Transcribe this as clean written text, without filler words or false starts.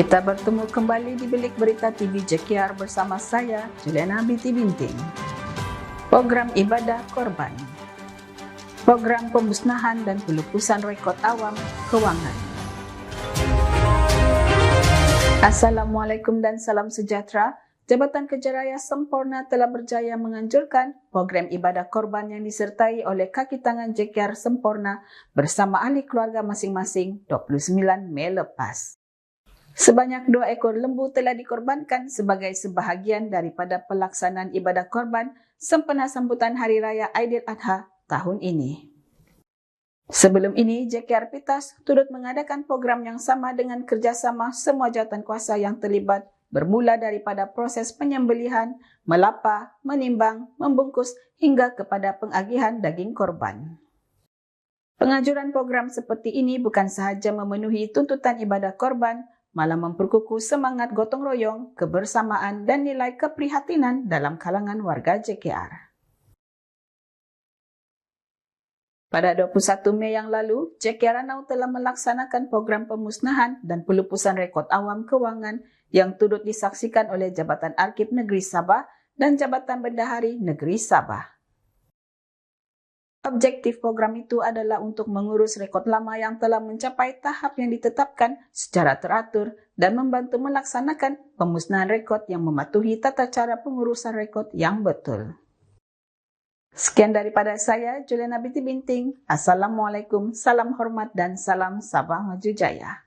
Kita bertemu kembali di Bilik Berita TV JKR bersama saya, Juliana Binti Binting. Program Ibadah Korban, Program Pemusnahan dan Pelupusan Rekod Awam Keuangan. Assalamualaikum dan salam sejahtera. Jabatan Kerja Raya Semporna telah berjaya menganjurkan program ibadah korban yang disertai oleh kaki tangan JKR Semporna bersama ahli keluarga masing-masing 29 Mei lepas. Sebanyak 2 ekor lembu telah dikorbankan sebagai sebahagian daripada pelaksanaan ibadah korban sempena sambutan Hari Raya Aidiladha tahun ini. Sebelum ini, JKR Pitas turut mengadakan program yang sama dengan kerjasama semua jawatan kuasa yang terlibat bermula daripada proses penyembelihan, melapa, menimbang, membungkus hingga kepada pengagihan daging korban. Penganjuran program seperti ini bukan sahaja memenuhi tuntutan ibadah korban, malah memperkukuh semangat gotong royong, kebersamaan dan nilai keprihatinan dalam kalangan warga JKR. Pada 21 Mei yang lalu, JKR Ranau telah melaksanakan program pemusnahan dan pelupusan rekod awam keuangan yang turut disaksikan oleh Jabatan Arkib Negeri Sabah dan Jabatan Bendahari Negeri Sabah. Objektif program itu adalah untuk mengurus rekod lama yang telah mencapai tahap yang ditetapkan secara teratur dan membantu melaksanakan pemusnahan rekod yang mematuhi tata cara pengurusan rekod yang betul. Sekian daripada saya, Juliana Binti Binting. Assalamualaikum, salam hormat dan salam Sabah Maju Jaya.